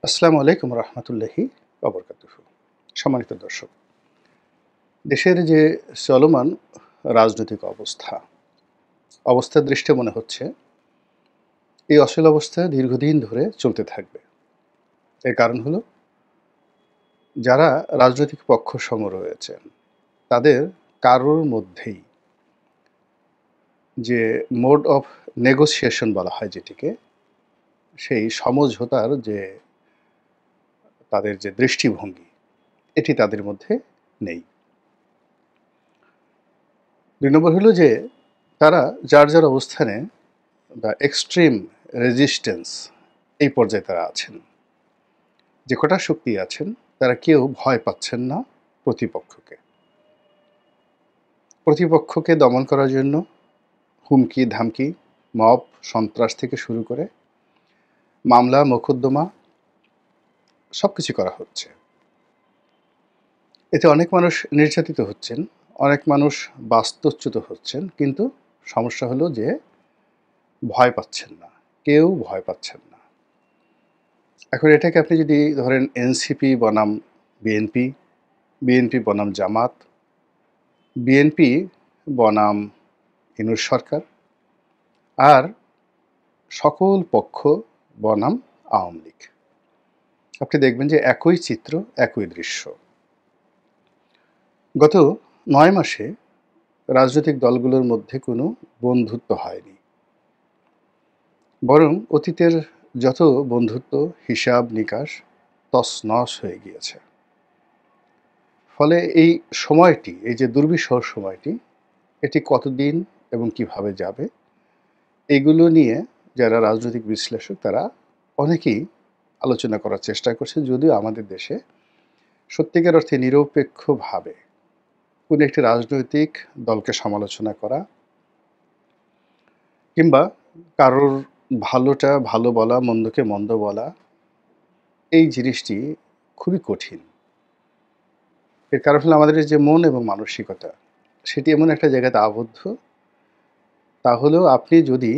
আসসালামু আলাইকুম রহমতুল্লাহি ওবরকাতুহু। সম্মানিত দর্শক, দেশের যে চলমান রাজনৈতিক অবস্থার দৃষ্টে মনে হচ্ছে এই অচল অবস্থা দীর্ঘদিন ধরে চলতে থাকবে। এর কারণ হলো যারা রাজনৈতিক পক্ষসমূহ রয়েছেন তাদের কারোর মধ্যেই যে মোড অফ নেগোসিয়েশন বলা হয় যেটিকে, সেই সমঝোতার যে তাদের যে দৃষ্টিভঙ্গি এটি তাদের মধ্যে নেই। ২ নম্বর হলো যে তারা যার অবস্থানে বা এক্সট্রিম রেজিস্ট্যান্স এই পর্যায়ে তারা আছেন। যে কটা শক্তি আছেন তারা কেউ ভয় পাচ্ছেন না প্রতিপক্ষকে। প্রতিপক্ষকে দমন করার জন্য হুমকি ধামকি, মব সন্ত্রাস থেকে শুরু করে মামলা মোকদ্দমা সবকিছু করা হচ্ছে। এতে অনেক মানুষ নির্যাতিত হচ্ছেন, অনেক মানুষ বাস্তুচ্যুত হচ্ছেন, কিন্তু সমস্যা হলো যে ভয় পাচ্ছেন না, কেউ ভয় পাচ্ছেন না। এখন এটাকে আপনি যদি ধরেন এনসিপি বনাম বিএনপি, বিএনপি বনাম জামাত, বিএনপি বনাম ইনুস সরকার, আর সকল পক্ষ বনাম আওয়ামী লীগ, আপনি দেখবেন যে একই চিত্র, একই দৃশ্য। গত ৯ মাসে রাজনৈতিক দলগুলোর মধ্যে কোনো বন্ধুত্ব হয়নি, বরং অতীতের যত বন্ধুত্ব হিসাব নিকাশ তছনছ হয়ে গিয়েছে। ফলে এই সময়টি, এই যে দুর্বিষহ সময়টি, এটি কতদিন এবং কিভাবে যাবে, এগুলো নিয়ে যারা রাজনৈতিক বিশ্লেষক তারা অনেকেই আলোচনা করার চেষ্টা করছে। যদিও আমাদের দেশে সত্যিকার অর্থে নিরপেক্ষভাবে কোনো একটি রাজনৈতিক দলকে সমালোচনা করা কিংবা কারোর ভালোটা ভালো বলা, মন্দকে মন্দ বলা, এই জিনিসটি খুবই কঠিন। এর কারণ হলো আমাদের যে মন এবং মানসিকতা, সেটি এমন একটা জায়গাতে আবদ্ধ, তা হলেও আপনি যদি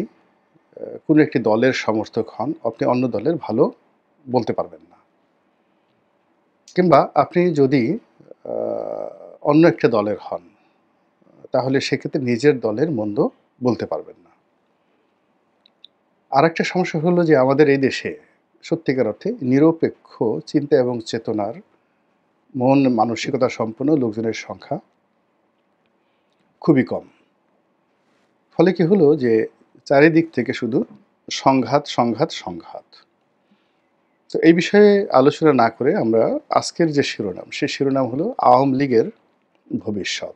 কোনো একটি দলের সমর্থক হন, আপনি অন্য দলের ভালো বলতে পারবেন না। কিংবা আপনি যদি আ অন্য একটা দলের হন, তাহলে সেক্ষেত্রে নিজের দলের মন্দ বলতে পারবেন না। আরেকটা সমস্যা হলো যে আমাদের এই দেশে সত্যিকার অর্থে নিরপেক্ষ চিন্তা এবং চেতনার মন মানসিকতা সম্পন্ন লোকজনের সংখ্যা খুবই কম। ফলে কি হলো যে চারিদিক থেকে শুধু সংঘাত, সংঘাত, সংঘাত। তো এই বিষয়ে আলোচনা না করে আমরা আজকের যে শিরোনাম, সেই শিরোনাম হলো আওয়ামী লীগের ভবিষ্যৎ।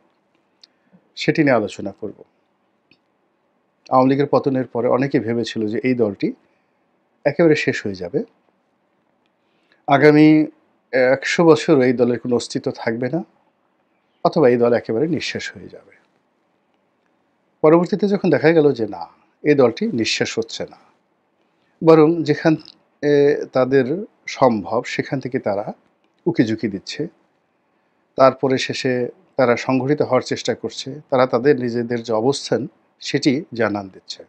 সেটি নিয়ে আলোচনা করব। আওয়ামী লীগের পতনের পরে অনেকে ভেবেছিল যে এই দলটি একেবারে শেষ হয়ে যাবে। আগামী ১০০ বছর এই দলের কোনো অস্তিত্ব থাকবে না, অথবা এই দল একেবারে নিঃশেষ হয়ে যাবে। পরবর্তীতে যখন দেখা গেল যে না, এই দলটি নিঃশেষ হচ্ছে না, বরং যেখান তাদের সম্ভব সেখান থেকে তারা উকিঝুঁকি দিচ্ছে। তারপরে শেষে তারা সংগঠিত হওয়ার চেষ্টা করছে। তারা তাদের নিজেদের যে অবস্থান সেটি জানান দিচ্ছে।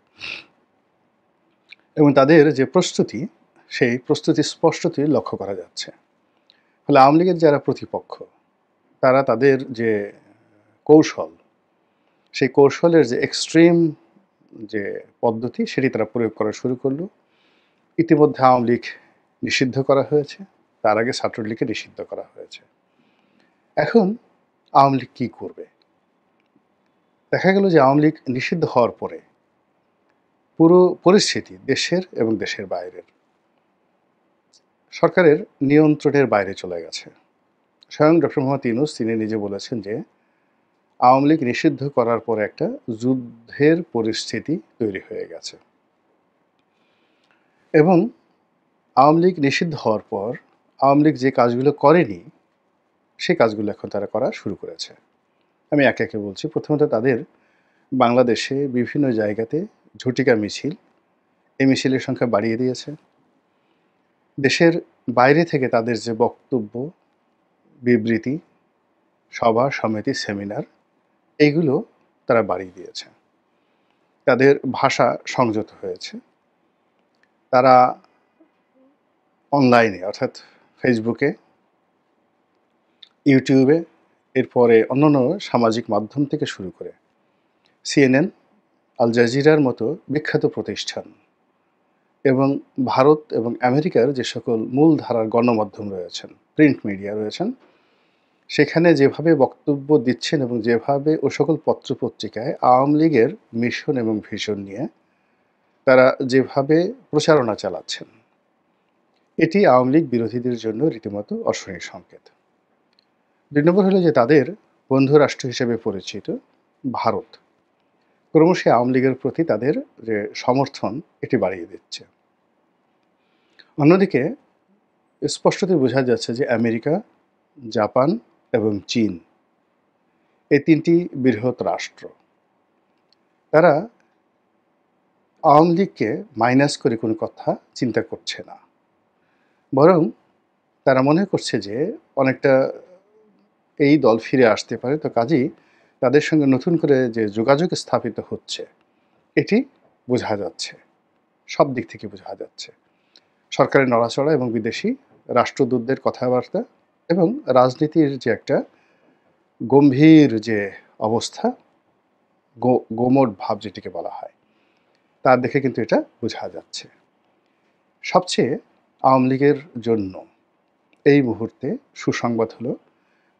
এবং তাদের যে প্রস্তুতি, সেই প্রস্তুতি স্পষ্টতই লক্ষ্য করা যাচ্ছে। ফলে আওয়ামী লীগের যারা প্রতিপক্ষ, তারা তাদের যে কৌশল, সেই কৌশলের যে এক্সট্রিম যে পদ্ধতি সেটি তারা প্রয়োগ করা শুরু করলো। ইতিমধ্যে আওয়ামী লীগ নিষিদ্ধ করা হয়েছে, তার আগে ছাত্রলীগকে নিষিদ্ধ করা হয়েছে। এখন আওয়ামী লীগ কী করবে? দেখা গেল যে আওয়ামী লীগ নিষিদ্ধ হওয়ার পরে পুরো পরিস্থিতি দেশের এবং দেশের বাইরের সরকারের নিয়ন্ত্রণের বাইরে চলে গেছে। স্বয়ং ডক্টর মোহাম্মদ ইউনূস তিনি নিজে বলেছেন যে আওয়ামী লীগ নিষিদ্ধ করার পরে একটা যুদ্ধের পরিস্থিতি তৈরি হয়ে গেছে। এবং আওয়ামী লীগ নিষিদ্ধ হওয়ার পর আওয়ামী লীগ যে কাজগুলো করেনি, সেই কাজগুলো এখন তারা করা শুরু করেছে। আমি একে একে বলছি। প্রথমত তাদের বাংলাদেশে বিভিন্ন জায়গাতে ঝটিকা মিছিল, এই মিছিলের সংখ্যা বাড়িয়ে দিয়েছে। দেশের বাইরে থেকে তাদের যে বক্তব্য, বিবৃতি, সভা সমিতি, সেমিনার, এইগুলো তারা বাড়িয়ে দিয়েছে। তাদের ভাষা সংযত হয়েছে। তারা অনলাইনে অর্থাৎ ফেসবুকে, ইউটিউবে, এরপরে অন্যান্য সামাজিক মাধ্যম থেকে শুরু করে সিএনএন, আল জাজিরার মতো বিখ্যাত প্রতিষ্ঠান এবং ভারত এবং আমেরিকার যে সকল মূলধারার গণমাধ্যম রয়েছেন, প্রিন্ট মিডিয়া রয়েছেন, সেখানে যেভাবে বক্তব্য দিচ্ছেন এবং যেভাবে ও সকল পত্রপত্রিকায় আওয়ামী লীগের মিশন এবং ভিশন নিয়ে তারা যেভাবে প্রচারণা চালাচ্ছেন, এটি আওয়ামী লীগ বিরোধীদের জন্য রীতিমতো অশনির সংকেত। ২ নম্বর হলো যে তাদের বন্ধু রাষ্ট্র হিসেবে পরিচিত ভারত ক্রমশই আওয়ামী লীগের প্রতি তাদের যে সমর্থন এটি বাড়িয়ে দিচ্ছে। অন্যদিকে স্পষ্টতই বোঝা যাচ্ছে যে আমেরিকা, জাপান এবং চীন, এই ৩টি বৃহৎ রাষ্ট্র, তারা আওয়ামী লীগকে মাইনাস করে কোনো কথা চিন্তা করছে না, বরং তারা মনে করছে যে অনেকটা এই দল ফিরে আসতে পারে, তো কাজেই তাদের সঙ্গে নতুন করে যে যোগাযোগ স্থাপিত হচ্ছে এটি বোঝা যাচ্ছে, সব দিক থেকে বোঝা যাচ্ছে। সরকারের নড়াচড়া এবং বিদেশি রাষ্ট্রদূতদের কথাবার্তা এবং রাজনীতির যে একটা গম্ভীর যে অবস্থা, গোমট ভাব যেটিকে বলা হয়, তা দেখে কিন্তু এটা বোঝা যাচ্ছে। সবচেয়ে আওয়ামী লীগের জন্য এই মুহূর্তে সুসংবাদ হলো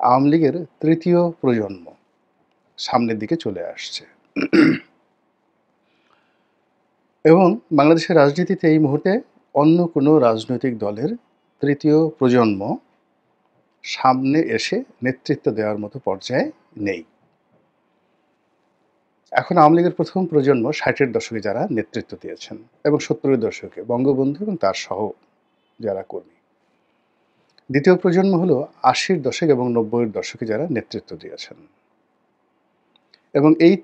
আওয়ামী লীগের ৩য় প্রজন্ম সামনের দিকে চলে আসছে এবং বাংলাদেশের রাজনীতিতে এই মুহূর্তে অন্য কোনো রাজনৈতিক দলের ৩য় প্রজন্ম সামনে এসে নেতৃত্ব দেওয়ার মতো পর্যায়ে নেই। এখন আওয়ামী লীগের প্রথম প্রজন্ম ৬০-এর দশকে যারা নেতৃত্ব দিয়েছেন এবং ৭০-এর দশকে বঙ্গবন্ধু এবং তার সহ যারা কর্মী। দ্বিতীয় প্রজন্ম হলো ৮০-র দশক এবং ৯০-এর দশকে যারা নেতৃত্ব দিয়েছেন এবং এই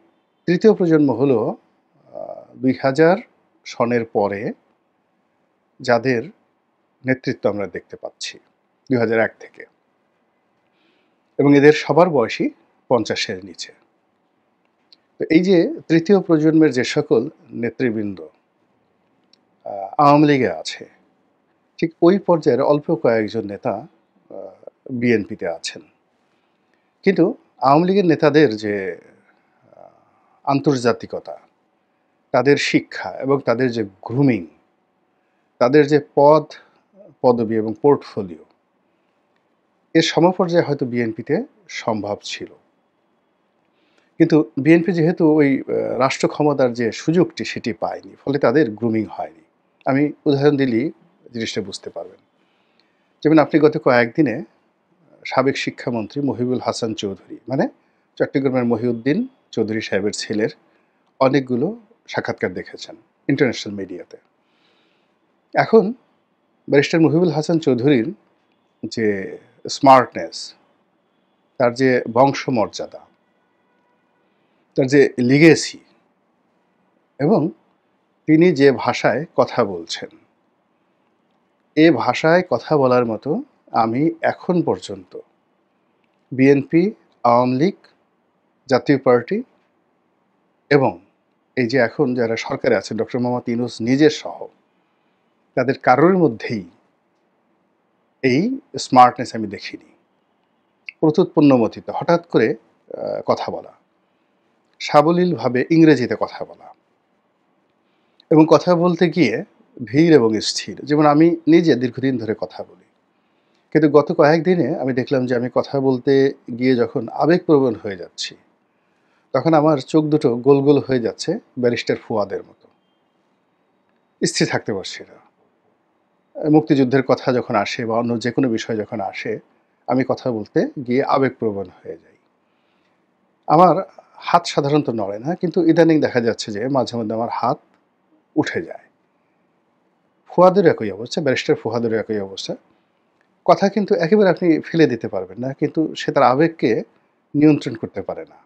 ৩য় প্রজন্ম হলো ২০০০ সনের পরে যাদের নেতৃত্ব আমরা দেখতে পাচ্ছি ২০০১ থেকে, এবং এদের সবার বয়সই ৫০-এর নিচে। তো এই যে ৩য় প্রজন্মের যে সকল নেতৃবৃন্দ আওয়ামী লীগে আছে, ঠিক ওই পর্যায়ের অল্প কয়েকজন নেতা বিএনপিতে আছেন। কিন্তু আওয়ামী লীগের নেতাদের যে আন্তর্জাতিকতা, তাদের শিক্ষা এবং তাদের যে গ্রুমিং, তাদের যে পদবি এবং পোর্টফোলিও, এর সমপর্যায়ে হয়তো বিএনপিতে সম্ভব ছিল। কিন্তু বিএনপি যেহেতু ওই রাষ্ট্র ক্ষমতার যে সুযোগটি সেটি পায়নি, ফলে তাদের গ্রুমিং হয়নি। আমি উদাহরণ দিলেই জিনিসটা বুঝতে পারবেন। যেমন আপনি গত কয়েকদিনে সাবেক শিক্ষামন্ত্রী মহিবুল হাসান চৌধুরী, মানে চট্টগ্রামের মহিউদ্দিন চৌধুরী সাহেবের ছেলের অনেকগুলো সাক্ষাৎকার দেখেছেন ইন্টারন্যাশনাল মিডিয়াতে। এখন ব্যারিস্টার মহিবুল হাসান চৌধুরীর যে স্মার্টনেস, তার যে বংশমর্যাদা, তার যে লিগেসি এবং তিনি যে ভাষায় কথা বলছেন, এ ভাষায় কথা বলার মতো আমি এখন পর্যন্ত বিএনপি, আওয়ামী লীগ, জাতীয় পার্টি এবং এই যে এখন যারা সরকারে আছে ডক্টর মোহাম্মদ ইউনূস নিজের সহ, তাদের কারোর মধ্যেই এই স্মার্টনেস আমি দেখিনি। প্রত্যুৎপন্নমতিতে হঠাৎ করে কথা বলা, সাবলীলভাবে ইংরেজিতে কথা বলা এবং কথা বলতে গিয়ে ধীর এবং স্থির। যেমন আমি নিজে দীর্ঘদিন ধরে কথা বলি, কিন্তু গত কয়েকদিনে আমি দেখলাম যে আমি কথা বলতে গিয়ে যখন আবেগপ্রবণ হয়ে যাচ্ছি, তখন আমার চোখ দুটো গোল গোল হয়ে যাচ্ছে ব্যারিস্টার ফুয়াদের মতো, স্থির থাকতে পারছি না। মুক্তিযুদ্ধের কথা যখন আসে বা অন্য যে কোনো বিষয় যখন আসে, আমি কথা বলতে গিয়ে আবেগপ্রবণ হয়ে যাই। আমার হাত সাধারণত নড়ে না, কিন্তু ইদানিং দেখা যাচ্ছে যে মাঝে মধ্যে আমার হাত উঠে যায়। ফুয়াদেরও একই অবস্থা, ব্যারিস্টার ফুয়াদেরও একই অবস্থা। কথা কিন্তু একেবারে আপনি ফেলে দিতে পারবেন না, কিন্তু সে তার আবেগকে নিয়ন্ত্রণ করতে পারে না।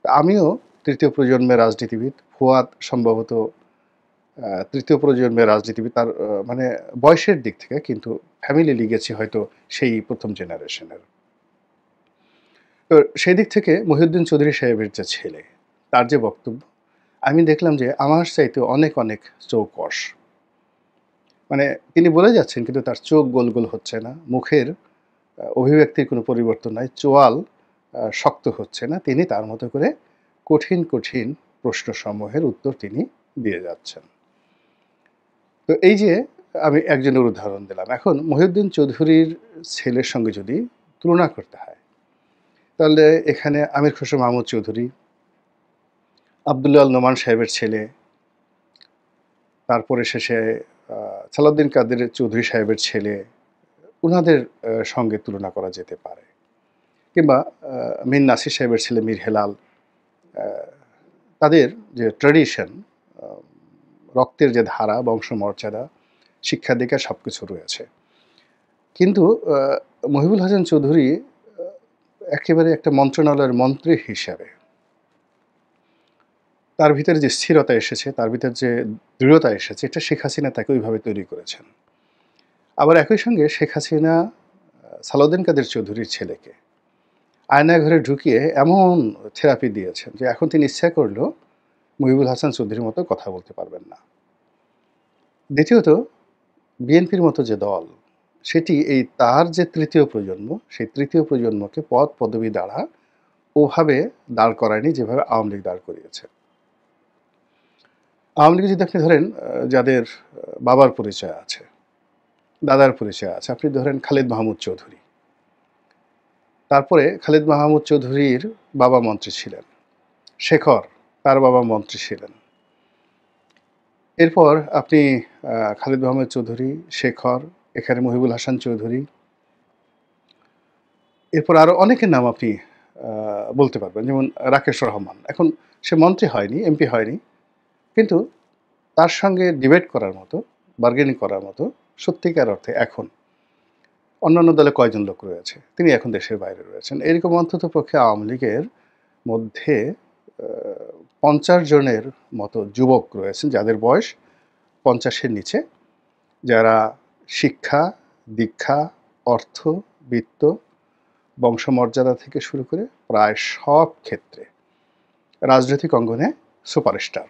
আমিও ৩য় প্রজন্মের রাজনীতিবিদ, ফুয়াদ সম্ভবত ৩য় প্রজন্মের রাজনীতিবিদ, তার মানে বয়সের দিক থেকে, কিন্তু ফ্যামিলি লিগেছি হয়তো সেই প্রথম জেনারেশনের। তো সেই দিক থেকে মহিউদ্দিন চৌধুরী সাহেবের যে ছেলে, তার যে বক্তব্য, আমি দেখলাম যে আমার চাইতে অনেক অনেক চৌকস। মানে তিনি বলে যাচ্ছেন কিন্তু তার চোখ গোল গোল হচ্ছে না, মুখের অভিব্যক্তির কোনো পরিবর্তন নাই, চোয়াল শক্ত হচ্ছে না। তিনি তার মতো করে কঠিন কঠিন প্রশ্নসমূহের উত্তর তিনি দিয়ে যাচ্ছেন। তো এই যে আমি একজনের উদাহরণ দিলাম। এখন মহিউদ্দিন চৌধুরীর ছেলের সঙ্গে যদি তুলনা করতে হয়, তাহলে এখানে আমির খসরু মাহমুদ চৌধুরী, আবদুল্লাহ আল নোমান সাহেবের ছেলে, তারপরে শেষে সালাউদ্দিন কাদের চৌধুরী সাহেবের ছেলে, উনাদের সঙ্গে তুলনা করা যেতে পারে। কিংবা মীর নাসির সাহেবের ছেলে মীর হেলাল, তাদের যে ট্র্যাডিশন, রক্তের যে ধারা, বংশমর্যাদা, শিক্ষাদীক্ষা সব কিছু রয়েছে। কিন্তু মহিবুল হাসান চৌধুরী একেবারে একটা মন্ত্রণালয়ের মন্ত্রী হিসাবে তার ভিতরে যে স্থিরতা এসেছে, তার ভিতরে যে দৃঢ়তা এসেছে, এটা শেখ হাসিনা তাকে ওইভাবে তৈরি করেছেন। আবার একই সঙ্গে শেখ হাসিনা সালাউদ্দিন কাদের চৌধুরীর ছেলেকে আয়নাঘরে ঢুকিয়ে এমন থেরাপি দিয়েছেন যে এখন তিনি ইচ্ছা করলেও মহিবুল হাসান চৌধুরীর মতো কথা বলতে পারবেন না। দ্বিতীয়ত, বিএনপির মতো যে দল, সেটি এই তার যে তৃতীয় প্রজন্ম, সেই তৃতীয় প্রজন্মকে পদ পদবি দ্বারা ওভাবে দাঁড় করায়নি যেভাবে আওয়ামী লীগ দাঁড় করিয়েছে। আওয়ামী লীগে যদি আপনি ধরেন যাদের বাবার পরিচয় আছে, দাদার পরিচয় আছে, আপনি ধরেন খালিদ মাহমুদ চৌধুরী, তারপরে খালিদ মাহমুদ চৌধুরীর বাবা মন্ত্রী ছিলেন, শেখর তার বাবা মন্ত্রী ছিলেন, এরপর আপনি খালিদ মাহমুদ চৌধুরী, শেখর, এখানে মহিবুল হাসান চৌধুরী, এরপর আরও অনেকের নাম আপনি বলতে পারবেন, যেমন রাকেশ রহমান। এখন সে মন্ত্রী হয়নি, এমপি হয়নি, কিন্তু তার সঙ্গে ডিবেট করার মতো, বার্গেনিং করার মতো সত্যিকার অর্থে এখন অন্যান্য দলে কয়জন লোক রয়েছে? তিনি এখন দেশের বাইরে রয়েছেন। এরকম অন্তত পক্ষে আওয়ামী লীগের মধ্যে 50 জনের মতো যুবক রয়েছেন যাদের বয়স 50-এর নিচে, যারা শিক্ষা, দীক্ষা, অর্থ, বিত্ত, বংশমর্যাদা থেকে শুরু করে প্রায় সব ক্ষেত্রে রাজনৈতিক অঙ্গনে সুপারস্টার।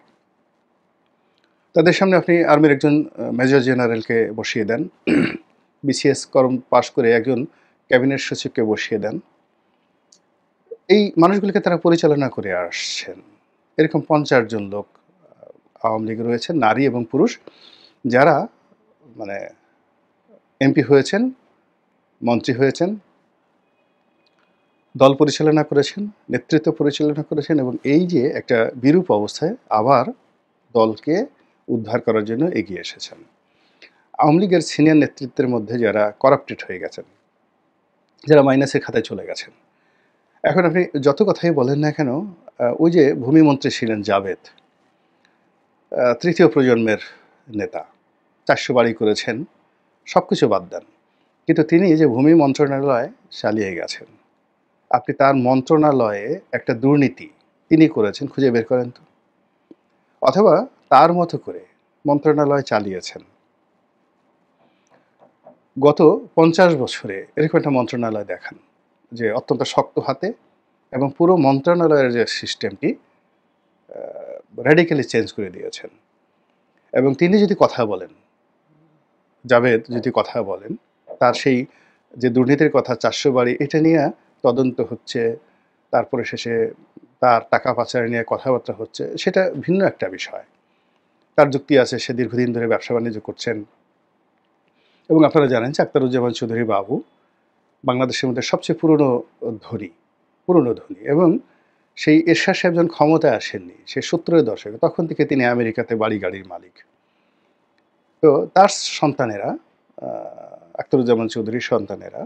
তাদের সামনে আপনি আর্মির একজন মেজর জেনারেলকে বসিয়ে দেন, বিসিএস কর্ম পাশ করে একজন ক্যাবিনেট সচিবকে বসিয়ে দেন, এই মানুষগুলিকে তারা পরিচালনা করে আসছেন। এরকম 50 জন লোক আওয়ামী লীগে রয়েছেন, নারী এবং পুরুষ, যারা মানে এমপি হয়েছেন, মন্ত্রী হয়েছেন, দল পরিচালনা করেছেন, নেতৃত্ব পরিচালনা করেছেন, এবং এই যে একটা বিরূপ অবস্থায় আবার দলকে উদ্ধার করার জন্য এগিয়ে এসেছেন। আওয়ামী লীগের সিনিয়র নেতৃত্বের মধ্যে যারা করাপ্টেড হয়ে গেছেন, যারা মাইনাসের খাতায় চলে গেছেন, এখন আপনি যত কথাই বলেন না কেন, ওই যে ভূমিমন্ত্রী ছিলেন জাভেদ, তৃতীয় প্রজন্মের নেতা, 400 বাড়ি করেছেন, সব কিছু বাদ দেন, কিন্তু তিনি যে ভূমি মন্ত্রণালয় চালিয়ে গেছেন, আপনি তার মন্ত্রণালয়ে একটা দুর্নীতি তিনি করেছেন খুঁজে বের করেন তো। অথবা তার মতো করে মন্ত্রণালয় চালিয়েছেন। গত 50 বছরে এরকম একটা মন্ত্রণালয় দেখান যে অত্যন্ত শক্ত হাতে, এবং পুরো মন্ত্রণালয়ের যে সিস্টেমটি র্যাডিক্যালি চেঞ্জ করে দিয়েছেন। এবং তিনি যদি কথা বলেন, জাভেদ যদি কথা বলেন, তার সেই যে দুর্নীতির কথা 400 বাড়ি, এটা নিয়ে তদন্ত হচ্ছে, তারপরে শেষে তার টাকা পাচার নিয়ে কথাবার্তা হচ্ছে, সেটা ভিন্ন একটা বিষয়। তার যুক্তি আছে, সে দীর্ঘদিন ধরে ব্যবসা বাণিজ্য করছেন, এবং আপনারা জানেন যে আখতারুজ্জামান চৌধুরী বাবু বাংলাদেশের মধ্যে সবচেয়ে পুরনো ধনী, এবং সেই এরশাদ সাহেব যখন ক্ষমতায় আসেননি, সে 70-এর দশকে, তখন থেকে তিনি আমেরিকাতে বাড়ি গাড়ির মালিক। তো তার সন্তানেরা, আখতারুজ্জামান চৌধুরীর সন্তানেরা,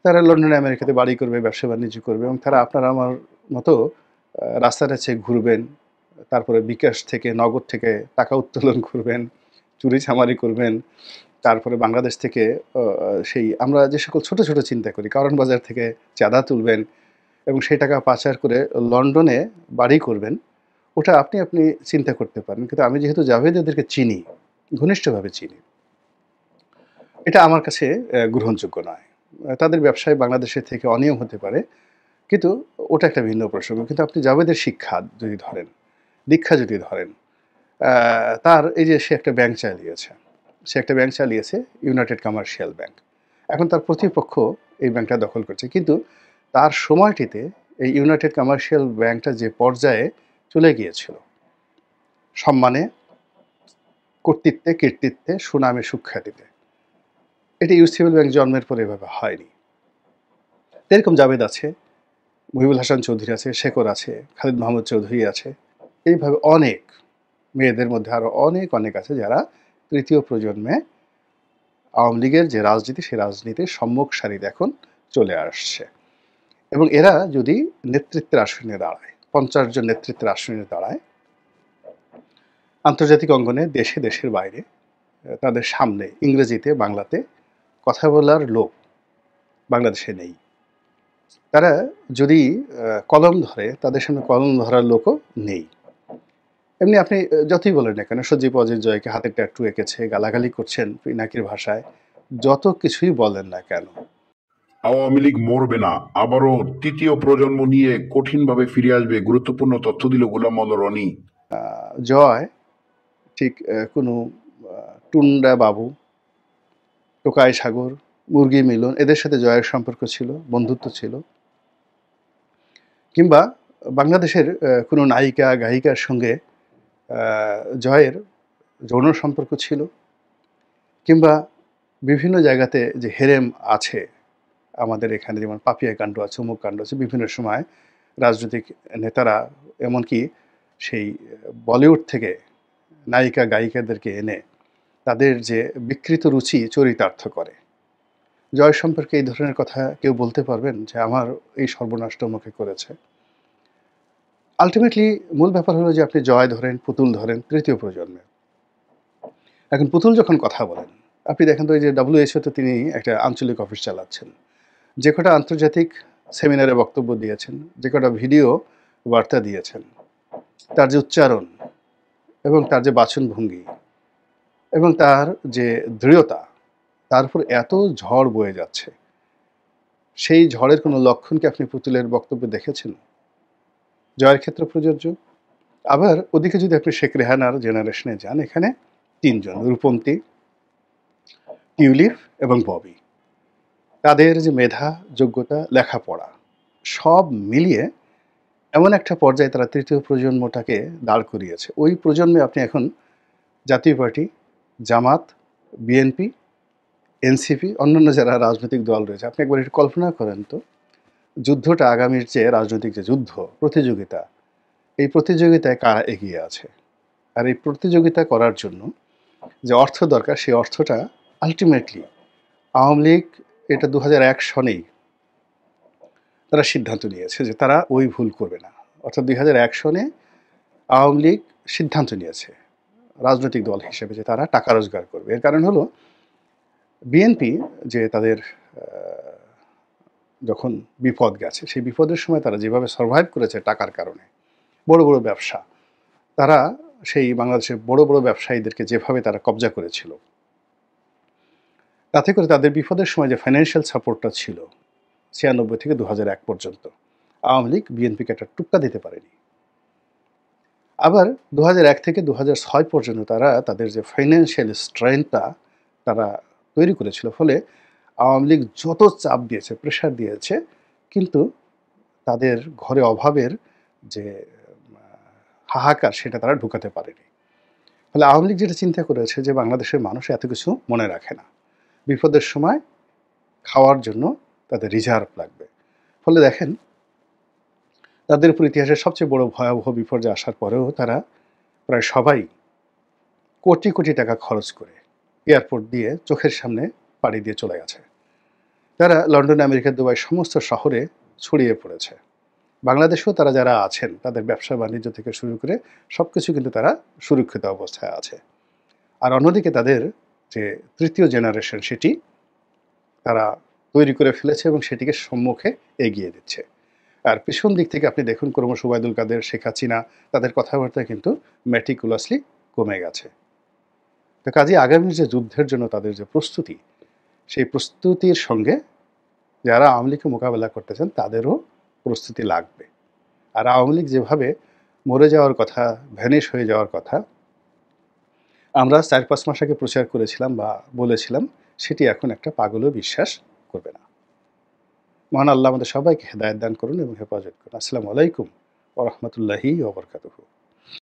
তারা লন্ডনে আমেরিকাতে বাড়ি করবে, ব্যবসা বাণিজ্য করবে, এবং তারা আপনারা আমার মতো রাস্তার কাছে ঘুরবেন, তারপরে বিকাশ থেকে, নগদ থেকে টাকা উত্তোলন করবেন, চুরি চামারি করবেন, তারপরে বাংলাদেশ থেকে সেই আমরা যে সকল ছোট ছোট চিন্তা করি, কারণ বাজার থেকে চাঁদা তুলবেন এবং সেই টাকা পাচার করে লন্ডনে বাড়ি করবেন, ওটা আপনি চিন্তা করতে পারেন। কিন্তু আমি যেহেতু জাভেদ এদেরকে চিনি, ঘনিষ্ঠভাবে চিনি, এটা আমার কাছে গ্রহণযোগ্য নয়। তাদের ব্যবসায় বাংলাদেশের থেকে অনিয়ম হতে পারে, কিন্তু ওটা একটা ভিন্ন প্রসঙ্গ। কিন্তু আপনি জাভেদের শিক্ষা যদি ধরেন, দীক্ষা যদি ধরেন, তার এই যে সে একটা ব্যাংক চালিয়েছে, সে একটা ব্যাংক চালিয়েছে, ইউনাইটেড কমার্শিয়াল ব্যাংক। এখন তার প্রতিপক্ষ এই ব্যাংকটা দখল করছে, কিন্তু তার সময়টিতে এই ইউনাইটেড কমার্শিয়াল ব্যাংকটা যে পর্যায়ে চলে গিয়েছিল, সম্মানে, কর্তৃত্বে, কীর্তিত্বে, সুনামে, সুখ্যাতিতে, এটি ইউসিবি ব্যাংক জন্মের পরে এভাবে হয়নি। এরকম জাভেদ আছে, মুহিবুল হাসান চৌধুরী আছে, শেখর আছে, খালিদ মাহমুদ চৌধুরী আছে, এইভাবে অনেক, মেয়েদের মধ্যে আরও অনেক অনেক আছে যারা তৃতীয় প্রজন্মে আওয়ামী লীগের যে রাজনীতি, সেই রাজনীতির সম্মুখ সারিতে এখন চলে আসছে। এবং এরা যদি নেতৃত্বের আসনে দাঁড়ায়, 50 জন নেতৃত্বের আসনে দাঁড়ায়, আন্তর্জাতিক অঙ্গনে, দেশে, দেশের বাইরে, তাদের সামনে ইংরেজিতে, বাংলাতে কথা বলার লোক বাংলাদেশে নেই। তারা যদি কলম ধরে, তাদের সামনে কলম ধরার লোকও নেই। এমনি আপনি যতই বলেন না কেন, সজীব অজিত জয়কে হাতের ট্যাটু এঁকেছে, গালাগালি করছেন পিনাকির ভাষায়, যত কিছুই বলেন না কেন, আওয়ামী লীগ মরবে না, আবারও তৃতীয় প্রজন্ম নিয়ে কঠিনভাবে ফিরে আসবে, গুরুত্বপূর্ণ তথ্য দিল গোলাম মোল্লা রনি। জয় ঠিক কোনো টুন্ডা বাবু, টোকাই সাগর, মুরগি মিলন, এদের সাথে জয়ের সম্পর্ক ছিল, বন্ধুত্ব ছিল, কিংবা বাংলাদেশের কোনো নায়িকা গায়িকার সঙ্গে জয়ের যৌন সম্পর্ক ছিল, কিংবা বিভিন্ন জায়গাতে যে হেরেম আছে আমাদের এখানে, যেমন পাপিয়া কাণ্ড আছে, অমুক কাণ্ড আছে, বিভিন্ন সময় রাজনৈতিক নেতারা এমনকি সেই বলিউড থেকে নায়িকা গায়িকাদেরকে এনে তাদের যে বিকৃত রুচি চরিতার্থ করে। জয় সম্পর্কে এই ধরনের কথা কেউ বলতে পারবেন যে আমার এই সর্বনাশটা মুখে করেছে? আলটিমেটলি মূল ব্যাপার হলো যে আপনি জয় ধরেন, পুতুল ধরেন, তৃতীয় প্রজন্মে। এখন পুতুল যখন কথা বলেন, আপনি দেখেন তো এই যে WHO-তে তিনি একটা আঞ্চলিক অফিস চালাচ্ছেন, যে কটা আন্তর্জাতিক সেমিনারে বক্তব্য দিয়েছেন, যে কটা ভিডিও বার্তা দিয়েছেন, তার যে উচ্চারণ এবং তার যে বাচনভঙ্গি এবং তার যে দৃঢ়তা, তার উপর এত ঝড় বয়ে যাচ্ছে, সেই ঝড়ের কোনো লক্ষণ কি আপনি পুতুলের বক্তব্যে দেখেছেন? জয়ের ক্ষেত্রে প্রযোজ্য। আবার ওদিকে যদি আপনি শেখ রেহানার জেনারেশনে যান, এখানে 3 জন, রূপন্তী, টিউলিপ এবং ববি। তাদের যে মেধা, যোগ্যতা, লেখাপড়া সব মিলিয়ে এমন একটা পর্যায়ে তারা তৃতীয় প্রজন্মটাকে দাঁড় করিয়েছে। ওই প্রজন্মে আপনি এখন জাতীয় পার্টি, জামাত, বিএনপি, এনসিপি, অন্যান্য যারা রাজনৈতিক দল রয়েছে, আপনি একবার একটু কল্পনা করেন তো, যুদ্ধটা আগামীর যে রাজনৈতিক যে যুদ্ধ, প্রতিযোগিতা, এই প্রতিযোগিতায় কারা এগিয়ে আছে। আর এই প্রতিযোগিতা করার জন্য যে অর্থ দরকার, সেই অর্থটা আলটিমেটলি আওয়ামী লীগ এটা 2001 সনেই তারা সিদ্ধান্ত নিয়েছে যে তারা ওই ভুল করবে না। অর্থাৎ 2001 সনে আওয়ামী লীগ সিদ্ধান্ত নিয়েছে রাজনৈতিক দল হিসেবে যে তারা টাকা রোজগার করবে। এর কারণ হলো বিএনপি যে তাদের যখন বিপদ গেছে, সেই বিপদের সময় তারা যেভাবে সার্ভাইভ করেছে টাকার কারণে, বড় বড় ব্যবসা, তারা সেই বাংলাদেশের বড় বড় ব্যবসায়ীদেরকে যেভাবে তারা কবজা করেছিল, তাতে করে তাদের বিপদের সময় যে ফাইন্যান্সিয়াল সাপোর্টটা ছিল 96 থেকে 2001 পর্যন্ত, আওয়ামী লীগ বিএনপিকে একটা টুক্কা দিতে পারেনি। আবার 2001 থেকে 2006 পর্যন্ত তারা তাদের যে ফাইন্যান্সিয়াল স্ট্রেংথটা তারা তৈরি করেছিল, ফলে আওয়ামী লীগ যত চাপ দিয়েছে, প্রেশার দিয়েছে, কিন্তু তাদের ঘরে অভাবের যে হাহাকার, সেটা তারা ঢুকাতে পারেনি। ফলে আওয়ামী লীগ যেটা চিন্তা করেছে যে বাংলাদেশের মানুষ এত কিছু মনে রাখে না, বিপদের সময় খাওয়ার জন্য তাদের রিজার্ভ লাগবে। ফলে দেখেন তাদের উপর ইতিহাসের সবচেয়ে বড় ভয়াবহ বিপর্যয় আসার পরেও তারা প্রায় সবাই কোটি কোটি টাকা খরচ করে এয়ারপোর্ট দিয়ে চোখের সামনে পাড়ি দিয়ে চলে গেছে। তারা লন্ডন, আমেরিকা, দুবাই সমস্ত শহরে ছড়িয়ে পড়েছে। বাংলাদেশেও তারা যারা আছেন, তাদের ব্যবসা বাণিজ্য থেকে শুরু করে সব কিছু কিন্তু তারা সুরক্ষিত অবস্থায় আছে। আর অন্যদিকে তাদের যে তৃতীয় জেনারেশন, সেটি তারা তৈরি করে ফেলেছে এবং সেটিকে সম্মুখে এগিয়ে দিচ্ছে। আর পিছন দিক থেকে আপনি দেখুন ক্রমশ ওবায়দুল কাদের, শেখ হাসিনা, তাদের কথাবার্তা কিন্তু ম্যাটিকুলাসলি কমে গেছে। তো কাজে আগামী যে যুদ্ধের জন্য তাদের যে প্রস্তুতি, সেই প্রস্তুতির সঙ্গে যারা আওয়ামী লীগকে মোকাবেলা করতে চান তাদেরও প্রস্তুতি লাগবে। আর আওয়ামী লীগ যেভাবে মরে যাওয়ার কথা, ভ্যানিশ হয়ে যাওয়ার কথা, আমরা ৪-৫ মাস আগে প্রচার করেছিলাম বা বলেছিলাম, সেটি এখন একটা পাগলও বিশ্বাস করবে না। মহান আল্লাহ আমাদের সবাইকে হেদায়েত দান করুন এবং হেফাজত করুন। আসসালামু আলাইকুম ওয়া রাহমাতুল্লাহি ওয়া বারাকাতুহু।